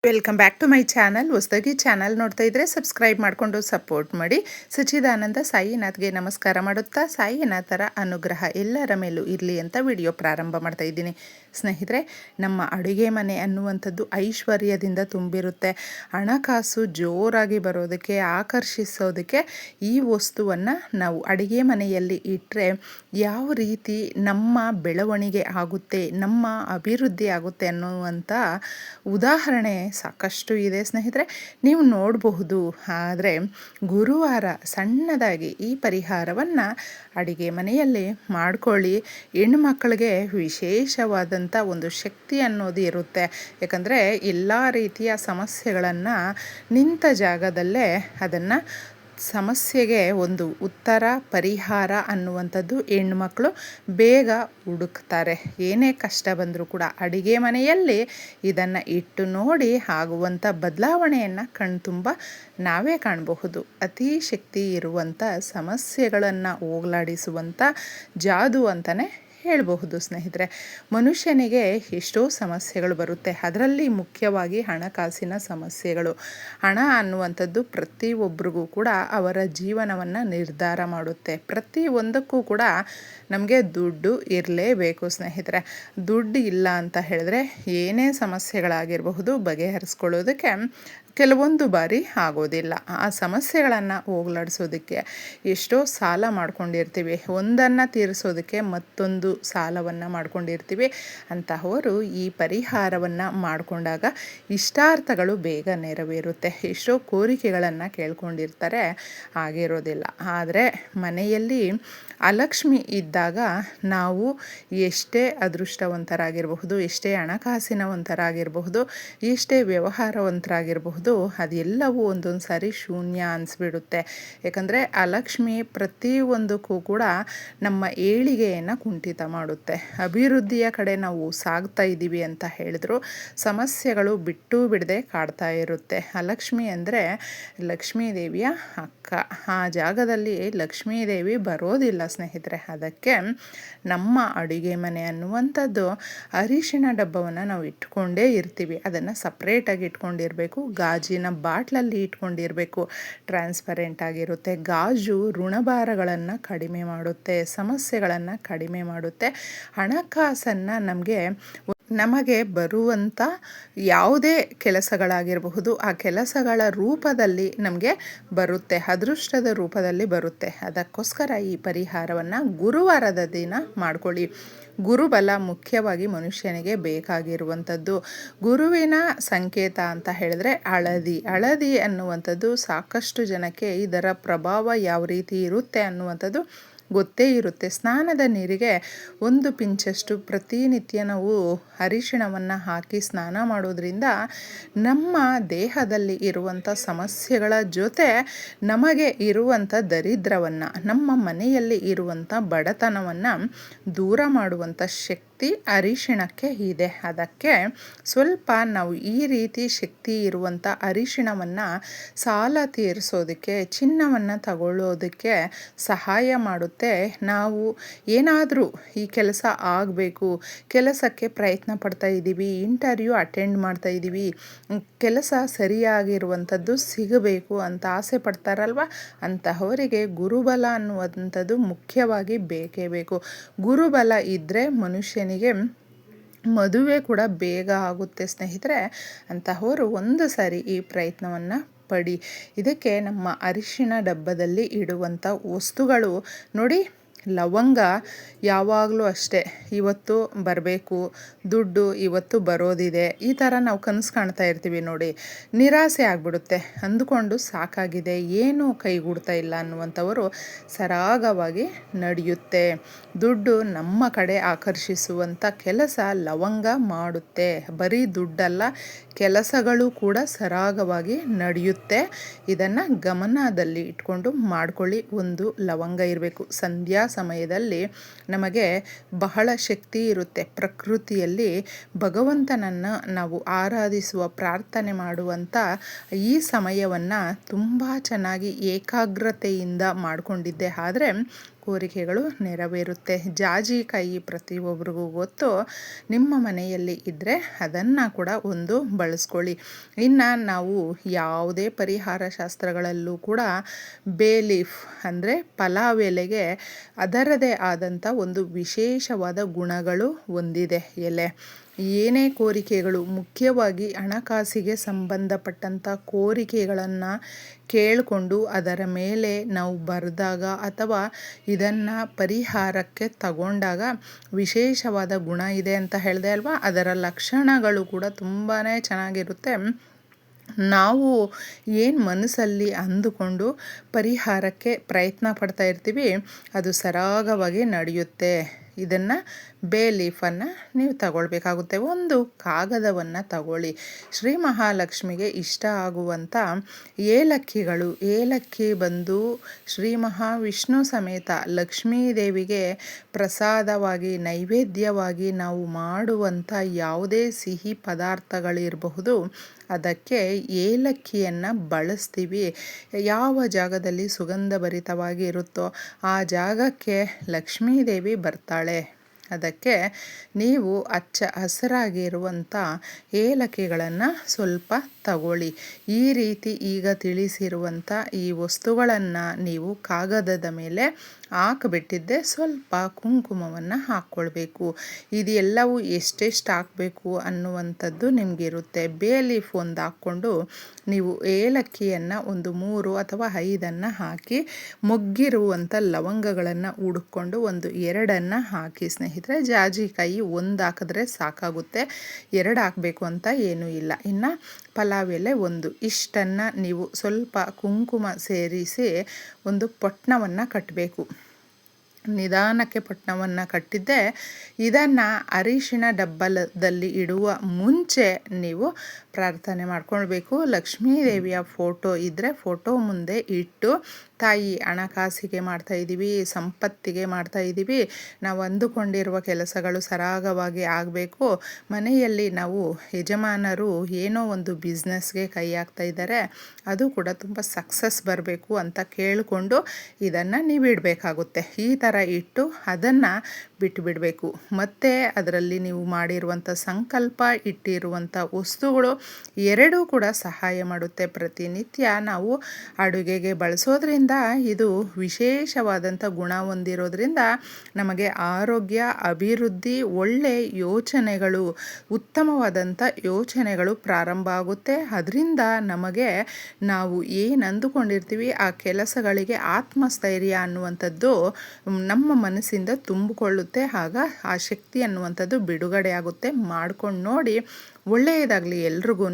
Welcome back to my channel. ಹೊಸದಾಗಿ channel ನೋಡ್ತಾ ಇದ್ದರೆ ಸಬ್ಸ್ಕ್ರೈಬ್ ಮಾಡಿಕೊಂಡು ಸಪೋರ್ಟ್ ಮಾಡಿ. ಸಚ್ಚಿದಾನಂದ ಸಾಯಿನಾಥ್ಗೆ ನಮಸ್ಕಾರ ಮಾಡುತ್ತಾ ಸಾಯಿನಾಥರ ಅನುಗ್ರಹ ಎಲ್ಲರ ಮೇಲೂ ಇರಲಿ ಅಂತ ವಿಡಿಯೋ ಪ್ರಾರಂಭ ಮಾಡ್ತಾ ಇದ್ದೀನಿ. ಸ್ನೇಹಿತರೆ, ನಮ್ಮ ಅಡುಗೆ ಮನೆ ಅನ್ನುವಂಥದ್ದು ಐಶ್ವರ್ಯದಿಂದ ತುಂಬಿರುತ್ತೆ. ಹಣಕಾಸು ಜೋರಾಗಿ ಬರೋದಕ್ಕೆ, ಆಕರ್ಷಿಸೋದಕ್ಕೆ ಈ ವಸ್ತುವನ್ನು ನಾವು ಅಡುಗೆ ಮನೆಯಲ್ಲಿ ಇಟ್ಟರೆ ಯಾವ ರೀತಿ ನಮ್ಮ ಬೆಳವಣಿಗೆ ಆಗುತ್ತೆ, ನಮ್ಮ ಅಭಿವೃದ್ಧಿ ಆಗುತ್ತೆ ಅನ್ನುವಂಥ ಉದಾಹರಣೆ ಸಾಕಷ್ಟು ಇದೆ ಸ್ನೇಹಿತರೆ, ನೀವು ನೋಡಬಹುದು. ಆದರೆ ಗುರುವಾರ ಸಣ್ಣದಾಗಿ ಈ ಪರಿಹಾರವನ್ನು ಅಡಿಗೆ ಮನೆಯಲ್ಲಿ ಮಾಡ್ಕೊಳ್ಳಿ. ಹೆಣ್ಣು ಮಕ್ಕಳಿಗೆ ವಿಶೇಷವಾದಂಥ ಒಂದು ಶಕ್ತಿ ಅನ್ನೋದು ಇರುತ್ತೆ. ಯಾಕಂದರೆ ಎಲ್ಲ ರೀತಿಯ ಸಮಸ್ಯೆಗಳನ್ನು ನಿಂತ ಜಾಗದಲ್ಲೇ ಅದನ್ನು ಸಮಸ್ಯೆಗೆ ಒಂದು ಉತ್ತರ, ಪರಿಹಾರ ಅನ್ನುವಂಥದ್ದು ಹೆಣ್ಮಕ್ಳು ಬೇಗ ಹುಡುಕ್ತಾರೆ. ಏನೇ ಕಷ್ಟ ಬಂದರೂ ಕೂಡ ಅಡಿಗೆ ಮನೆಯಲ್ಲಿ ಇದನ್ನು ಇಟ್ಟು ನೋಡಿ ಆಗುವಂಥ ಬದಲಾವಣೆಯನ್ನು ಕಣ್ತುಂಬ ನಾವೇ ಕಾಣಬಹುದು. ಅತಿ ಶಕ್ತಿ ಇರುವಂಥ ಸಮಸ್ಯೆಗಳನ್ನು ಹೋಗಲಾಡಿಸುವಂಥ ಜಾದು ಅಂತಲೇ ಹೇಳಬಹುದು ಸ್ನೇಹಿತರೆ. ಮನುಷ್ಯನಿಗೆ ಎಷ್ಟೋ ಸಮಸ್ಯೆಗಳು ಬರುತ್ತೆ. ಅದರಲ್ಲಿ ಮುಖ್ಯವಾಗಿ ಹಣಕಾಸಿನ ಸಮಸ್ಯೆಗಳು. ಹಣ ಅನ್ನುವಂಥದ್ದು ಪ್ರತಿಯೊಬ್ಬರಿಗೂ ಕೂಡ ಅವರ ಜೀವನವನ್ನು ನಿರ್ಧಾರ ಮಾಡುತ್ತೆ. ಪ್ರತಿಯೊಂದಕ್ಕೂ ಕೂಡ ನಮಗೆ ದುಡ್ಡು ಇರಲೇಬೇಕು ಸ್ನೇಹಿತರೆ. ದುಡ್ಡು ಇಲ್ಲ ಅಂತ ಹೇಳಿದ್ರೆ ಏನೇ ಸಮಸ್ಯೆಗಳಾಗಿರಬಹುದು ಬಗೆಹರಿಸ್ಕೊಳ್ಳೋದಕ್ಕೆ ಕೆಲವೊಂದು ಬಾರಿ ಆಗೋದಿಲ್ಲ. ಆ ಸಮಸ್ಯೆಗಳನ್ನು ಹೋಗಲಾಡಿಸೋದಕ್ಕೆ ಎಷ್ಟೋ ಸಾಲ ಮಾಡ್ಕೊಂಡಿರ್ತೀವಿ. ಒಂದನ್ನು ತೀರಿಸೋದಕ್ಕೆ ಮತ್ತೊಂದು ಸಾಲವನ್ನು ಮಾಡ್ಕೊಂಡಿರ್ತೀವಿ. ಅಂತಹವರು ಈ ಪರಿಹಾರವನ್ನು ಮಾಡಿಕೊಂಡಾಗ ಇಷ್ಟಾರ್ಥಗಳು ಬೇಗ ನೆರವೇರುತ್ತೆ. ಎಷ್ಟೋ ಕೋರಿಕೆಗಳನ್ನು ಕೇಳ್ಕೊಂಡಿರ್ತಾರೆ, ಆಗಿರೋದಿಲ್ಲ. ಆದರೆ ಮನೆಯಲ್ಲಿ ಅಲಕ್ಷ್ಮಿ ಇದ್ದಾಗ ನಾವು ಎಷ್ಟೇ ಅದೃಷ್ಟವಂತರಾಗಿರಬಹುದು, ಎಷ್ಟೇ ಹಣಕಾಸಿನವಂತರಾಗಿರಬಹುದು, ಎಷ್ಟೇ ವ್ಯವಹಾರವಂತರಾಗಿರಬಹುದು, ಅದೆಲ್ಲವೂ ಒಂದೊಂದು ಸಾರಿ ಶೂನ್ಯ ಅನಿಸ್ಬಿಡುತ್ತೆ. ಯಾಕಂದರೆ ಅಲಕ್ಷ್ಮಿ ಪ್ರತಿಯೊಂದಕ್ಕೂ ಕೂಡ ನಮ್ಮ ಏಳಿಗೆಯನ್ನು ಕುಂಠಿತ ಮಾಡುತ್ತೆ. ಅಭಿವೃದ್ಧಿಯ ಕಡೆ ನಾವು ಸಾಗ್ತಾ ಇದ್ದೀವಿ ಅಂತ ಹೇಳಿದ್ರು ಸಮಸ್ಯೆಗಳು ಬಿಟ್ಟು ಬಿಡದೆ ಕಾಡ್ತಾ ಇರುತ್ತೆ. ಅಲಕ್ಷ್ಮಿ ಅಂದರೆ ಲಕ್ಷ್ಮೀ ದೇವಿಯ ಅಕ್ಕ. ಆ ಜಾಗದಲ್ಲಿ ಲಕ್ಷ್ಮೀ ದೇವಿ ಬರೋದಿಲ್ಲ ಸ್ನೇಹಿತರೆ. ಅದಕ್ಕೆ ನಮ್ಮ ಅಡುಗೆ ಮನೆ ಅನ್ನುವಂಥದ್ದು ಅರಿಶಿಣ ಡಬ್ಬವನ್ನು ನಾವು ಇಟ್ಕೊಂಡೇ ಇರ್ತೀವಿ. ಅದನ್ನು ಸಪ್ರೇಟಾಗಿ ಇಟ್ಕೊಂಡಿರಬೇಕು. ಗಾಜಿನ ಬಾಟ್ಲಲ್ಲಿ ಇಟ್ಕೊಂಡಿರಬೇಕು. ಟ್ರಾನ್ಸ್ಪರೆಂಟ್ ಆಗಿರುತ್ತೆ. ಗಾಜು ಋಣಭಾರಗಳನ್ನು ಕಡಿಮೆ ಮಾಡುತ್ತೆ, ಸಮಸ್ಯೆಗಳನ್ನು ಕಡಿಮೆ ಮಾಡುತ್ತೆ. ಹಣಕಾಸನ್ನು ನಮಗೆ ಬರುವಂಥ ಯಾವುದೇ ಕೆಲಸಗಳಾಗಿರಬಹುದು ಆ ಕೆಲಸಗಳ ರೂಪದಲ್ಲಿ ನಮಗೆ ಬರುತ್ತೆ, ಅದೃಷ್ಟದ ರೂಪದಲ್ಲಿ ಬರುತ್ತೆ. ಅದಕ್ಕೋಸ್ಕರ ಈ ಪರಿಹಾರವನ್ನು ಗುರುವಾರದ ದಿನ ಮಾಡ್ಕೊಳ್ಳಿ. ಗುರುಬಲ ಮುಖ್ಯವಾಗಿ ಮನುಷ್ಯನಿಗೆ ಬೇಕಾಗಿರುವಂಥದ್ದು. ಗುರುವಿನ ಸಂಕೇತ ಅಂತ ಹೇಳಿದ್ರೆ ಹಳದಿ ಅನ್ನುವಂಥದ್ದು ಸಾಕಷ್ಟು ಜನಕ್ಕೆ ಇದರ ಪ್ರಭಾವ ಯಾವ ರೀತಿ ಇರುತ್ತೆ ಅನ್ನುವಂಥದ್ದು ಗೊತ್ತೇ ಇರುತ್ತೆ. ಸ್ನಾನದ ನೀರಿಗೆ 1 ಪಿಂಚಷ್ಟು ಪ್ರತಿನಿತ್ಯ ನಾವು ಅರಿಶಿಣವನ್ನು ಹಾಕಿ ಸ್ನಾನ ಮಾಡೋದ್ರಿಂದ ನಮ್ಮ ದೇಹದಲ್ಲಿ ಇರುವಂಥ ಸಮಸ್ಯೆಗಳ ಜೊತೆ ನಮಗೆ ಇರುವಂಥ ದರಿದ್ರವನ್ನು, ನಮ್ಮ ಮನೆಯಲ್ಲಿ ಇರುವಂಥ ಬಡತನವನ್ನು ದೂರ ಮಾಡುವಂಥ ಶಕ್ತಿ ಅರಿಶಿಣಕ್ಕೆ ಇದೆ. ಅದಕ್ಕೆ ಸ್ವಲ್ಪ ನಾವು ಈ ರೀತಿ ಶಕ್ತಿ ಇರುವಂಥ ಅರಿಶಿಣವನ್ನು ಸಾಲ ತೀರಿಸೋದಕ್ಕೆ, ಚಿನ್ನವನ್ನು ತಗೊಳ್ಳೋದಕ್ಕೆ ಸಹಾಯ ಮಾಡುತ್ತೆ. ನಾವು ಏನಾದರೂ ಈ ಕೆಲಸ ಆಗಬೇಕು, ಕೆಲಸಕ್ಕೆ ಪ್ರಯತ್ನ ಪಡ್ತಾ ಇದ್ದೀವಿ, ಇಂಟರ್ವ್ಯೂ ಅಟೆಂಡ್ ಮಾಡ್ತಾ ಇದ್ದೀವಿ, ಕೆಲಸ ಸರಿಯಾಗಿರುವಂಥದ್ದು ಸಿಗಬೇಕು ಅಂತ ಆಸೆ ಪಡ್ತಾರಲ್ವ, ಅಂತಹವರಿಗೆ ಗುರುಬಲ ಅನ್ನುವಂಥದ್ದು ಮುಖ್ಯವಾಗಿ ಬೇಕೇ ಬೇಕು. ಗುರುಬಲ ಇದ್ದರೆ ಮನುಷ್ಯನಿಗೆ ಮದುವೆ ಕೂಡ ಬೇಗ ಆಗುತ್ತೆ ಸ್ನೇಹಿತರೆ. ಅಂತಹವರು ಒಂದು ಸಾರಿ ಈ ಪ್ರಯತ್ನವನ್ನು ಪಡಿ. ಇದಕ್ಕೆ ನಮ್ಮ ಅರಿಶಿಣ ಡಬ್ಬದಲ್ಲಿ ಇಡುವಂಥ ವಸ್ತುಗಳು ನೋಡಿ, ಲವಂಗ ಯಾವಾಗಲೂ ಅಷ್ಟೇ, ಇವತ್ತು ಬರಬೇಕು, ದುಡ್ಡು ಇವತ್ತು ಬರೋದಿದೆ, ಈ ಥರ ನಾವು ಕನಸು ಕಾಣ್ತಾ ಇರ್ತೀವಿ ನೋಡಿ, ನಿರಾಸೆ ಆಗಿಬಿಡುತ್ತೆ. ಅಂದುಕೊಂಡು ಸಾಕಾಗಿದೆ, ಏನೂ ಕೈಗೂಡ್ತಾ ಇಲ್ಲ ಅನ್ನುವಂಥವರು ಸರಾಗವಾಗಿ ನಡೆಯುತ್ತೆ. ದುಡ್ಡು ನಮ್ಮ ಕಡೆ ಆಕರ್ಷಿಸುವಂಥ ಕೆಲಸ ಲವಂಗ ಮಾಡುತ್ತೆ. ಬರೀ ದುಡ್ಡಲ್ಲ, ಕೆಲಸಗಳು ಕೂಡ ಸರಾಗವಾಗಿ ನಡೆಯುತ್ತೆ. ಇದನ್ನು ಗಮನದಲ್ಲಿ ಇಟ್ಕೊಂಡು ಮಾಡ್ಕೊಳ್ಳಿ. ಒಂದು ಲವಂಗ ಇರಬೇಕು. ಸಂಧ್ಯಾ ಸಮಯದಲ್ಲಿ ನಮಗೆ ಬಹಳ ಶಕ್ತಿ ಇರುತ್ತೆ. ಪ್ರಕೃತಿಯಲ್ಲಿ ಭಗವಂತನನ್ನು ನಾವು ಆರಾಧಿಸುವ, ಪ್ರಾರ್ಥನೆ ಮಾಡುವಂಥ ಈ ಸಮಯವನ್ನು ತುಂಬ ಚೆನ್ನಾಗಿ ಏಕಾಗ್ರತೆಯಿಂದ ಮಾಡಿಕೊಂಡಿದ್ದೆ ಆದರೆ ಕೋರಿಕೆಗಳು ನೆರವೇರುತ್ತೆ. ಜಾಜಿಕಾಯಿ ಪ್ರತಿಯೊಬ್ಬರಿಗೂ ಗೊತ್ತು. ನಿಮ್ಮ ಮನೆಯಲ್ಲಿ ಇದ್ದರೆ ಅದನ್ನು ಕೂಡ ಒಂದು ಬಳಸ್ಕೊಳ್ಳಿ. ಇನ್ನು ನಾವು ಯಾವುದೇ ಪರಿಹಾರ ಶಾಸ್ತ್ರಗಳಲ್ಲೂ ಕೂಡ ಬೇ ಲೀಫ್ ಅಂದರೆ ಪಲಾವ್ ಎಲೆಗೆ ಅದರದೇ ಆದಂಥ ಒಂದು ವಿಶೇಷವಾದ ಗುಣಗಳು ಹೊಂದಿದೆ ಎಲೆ. ಏನೇ ಕೋರಿಕೆಗಳು, ಮುಖ್ಯವಾಗಿ ಹಣಕಾಸಿಗೆ ಸಂಬಂಧಪಟ್ಟಂಥ ಕೋರಿಕೆಗಳನ್ನು ಕೇಳಿಕೊಂಡು ಅದರ ಮೇಲೆ ನಾವು ಬರೆದಾಗ ಅಥವಾ ಇದನ್ನು ಪರಿಹಾರಕ್ಕೆ ತಗೊಂಡಾಗ ವಿಶೇಷವಾದ ಗುಣ ಇದೆ ಅಂತ ಹೇಳಿದೆ ಅಲ್ವಾ. ಅದರ ಲಕ್ಷಣಗಳು ಕೂಡ ತುಂಬಾ ಚೆನ್ನಾಗಿರುತ್ತೆ. ನಾವು ಏನು ಮನಸ್ಸಲ್ಲಿ ಅಂದುಕೊಂಡು ಪರಿಹಾರಕ್ಕೆ ಪ್ರಯತ್ನ ಪಡ್ತಾ ಇರ್ತೀವಿ ಅದು ಸರಾಗವಾಗಿ ನಡೆಯುತ್ತೆ. ಇದನ್ನು ಬೇ ಲೀಫನ್ನು ನೀವು ತಗೊಳ್ಬೇಕಾಗುತ್ತೆ. ಒಂದು ಕಾಗದವನ್ನು ತಗೊಳ್ಳಿ. ಶ್ರೀ ಮಹಾಲಕ್ಷ್ಮಿಗೆ ಇಷ್ಟ ಆಗುವಂಥ ಏಲಕ್ಕಿಗಳು, ಏಲಕ್ಕಿ ಬಂದು ಶ್ರೀ ಮಹಾವಿಷ್ಣು ಸಮೇತ ಲಕ್ಷ್ಮೀದೇವಿಗೆ ಪ್ರಸಾದವಾಗಿ ನೈವೇದ್ಯವಾಗಿ ನಾವು ಮಾಡುವಂಥ ಯಾವುದೇ ಸಿಹಿ ಪದಾರ್ಥಗಳಿರಬಹುದು ಅದಕ್ಕೆ ಏಲಕ್ಕಿಯನ್ನು ಬಳಸ್ತೀವಿ. ಯಾವ ಜಾಗದಲ್ಲಿ ಸುಗಂಧಭರಿತವಾಗಿ ಇರುತ್ತೋ ಆ ಜಾಗಕ್ಕೆ ಲಕ್ಷ್ಮೀದೇವಿ ಬರ್ತಾಳೆ. ಅದಕ್ಕೆ ನೀವು ಹಚ್ಚ ಹಸಿರಾಗಿರುವಂಥ ಏಲಕ್ಕಿಗಳನ್ನು ಸ್ವಲ್ಪ ತಗೊಳ್ಳಿ. ಈ ರೀತಿ ಈಗ ತಿಳಿಸಿರುವಂಥ ಈ ವಸ್ತುಗಳನ್ನು ನೀವು ಕಾಗದದ ಮೇಲೆ ಹಾಕಿಬಿಟ್ಟಿದ್ದೆ ಸ್ವಲ್ಪ ಕುಂಕುಮವನ್ನು ಹಾಕ್ಕೊಳ್ಬೇಕು. ಇದೆಲ್ಲವೂ ಎಷ್ಟೆಷ್ಟು ಹಾಕಬೇಕು ಅನ್ನುವಂಥದ್ದು ನಿಮಗಿರುತ್ತೆ. ಬೇ ಲೀಫ್ ಒಂದು ಹಾಕ್ಕೊಂಡು ನೀವು ಏಲಕ್ಕಿಯನ್ನು ಒಂದು 3 ಅಥವಾ 5 ಹಾಕಿ ಮೊಗ್ಗಿರುವಂಥ ಲವಂಗಗಳನ್ನು ಹುಡುಕೊಂಡು ಒಂದು 2 ಹಾಕಿ ಸ್ನೇಹಿತರೆ. ಜಾಜಿಕಾಯಿ 1 ಹಾಕಿದ್ರೆ ಸಾಕಾಗುತ್ತೆ, 2 ಹಾಕಬೇಕು ಅಂತ ಏನೂ ಇಲ್ಲ. ಇನ್ನು ಪಲಾವ್ ಎಲೆ 1 ಇಷ್ಟನ್ನು ನೀವು ಸ್ವಲ್ಪ ಕುಂಕುಮ ಸೇರಿಸಿ ಒಂದು ಪೊಟ್ಣವನ್ನು ಕಟ್ಟಬೇಕು. ನಿಧಾನಕ್ಕೆ ಪೊಟ್ಣವನ್ನು ಕಟ್ಟಿದ್ದೆ ಇದನ್ನು ಅರಿಶಿಣ ಡಬ್ಬಲದಲ್ಲಿ ಇಡುವ ಮುಂಚೆ ನೀವು ಪ್ರಾರ್ಥನೆ ಮಾಡ್ಕೊಳ್ಬೇಕು. ಲಕ್ಷ್ಮೀದೇವಿಯ ಫೋಟೋ ಇದ್ದರೆ ಫೋಟೋ ಮುಂದೆ ಇಟ್ಟು ತಾಯಿ ಹಣಕಾಸಿಗೆ ಮಾಡ್ತಾಯಿದ್ದೀವಿ, ಸಂಪತ್ತಿಗೆ ಮಾಡ್ತಾಯಿದ್ದೀವಿ, ನಾವು ಅಂದುಕೊಂಡಿರುವ ಕೆಲಸಗಳು ಸರಾಗವಾಗಿ ಆಗಬೇಕು, ಮನೆಯಲ್ಲಿ ನಾವು ಯಜಮಾನರು ಏನೋ ಒಂದು ಬಿಸ್ನೆಸ್ಗೆ ಕೈ ಹಾಕ್ತಾ ಇದ್ದಾರೆ ಅದು ಕೂಡ ತುಂಬ ಸಕ್ಸಸ್ ಬರಬೇಕು ಅಂತ ಕೇಳಿಕೊಂಡು ಇದನ್ನು ನೀವು ಇಡಬೇಕಾಗುತ್ತೆ. ಈ ಥರ ಇಟ್ಟು ಅದನ್ನು ಬಿಟ್ಟುಬಿಡಬೇಕು. ಮತ್ತು ಅದರಲ್ಲಿ ನೀವು ಮಾಡಿರುವಂಥ ಸಂಕಲ್ಪ ಇಟ್ಟಿರುವಂಥ ವಸ್ತುಗಳು ಎರಡೂ ಕೂಡ ಸಹಾಯ ಮಾಡುತ್ತೆ. ಪ್ರತಿನಿತ್ಯ ನಾವು ಅಡುಗೆಗೆ ಬಳಸೋದ್ರಿಂದ ಇದು ವಿಶೇಷವಾದಂಥ ಗುಣ ಹೊಂದಿರೋದ್ರಿಂದ ನಮಗೆ ಆರೋಗ್ಯ, ಅಭಿವೃದ್ಧಿ, ಒಳ್ಳೆ ಯೋಚನೆಗಳು, ಉತ್ತಮವಾದಂಥ ಯೋಚನೆಗಳು ಪ್ರಾರಂಭ ಆಗುತ್ತೆ. ಅದರಿಂದ ನಮಗೆ ನಾವು ಏನು ಅಂದುಕೊಂಡಿರ್ತೀವಿ ಆ ಕೆಲಸಗಳಿಗೆ ಆತ್ಮಸ್ಥೈರ್ಯ ಅನ್ನುವಂಥದ್ದು ನಮ್ಮ ಮನಸ್ಸಿಂದ ತುಂಬಿಕೊಳ್ಳುತ್ತೆ. ಆಗ ಆ ಶಕ್ತಿ ಅನ್ನುವಂಥದ್ದು ಬಿಡುಗಡೆ ಆಗುತ್ತೆ. ಮಾಡ್ಕೊಂಡು ನೋಡಿ. ಒಳ್ಳೆಯದಾಗಲಿ ಎಲ್ರಿಗೂ.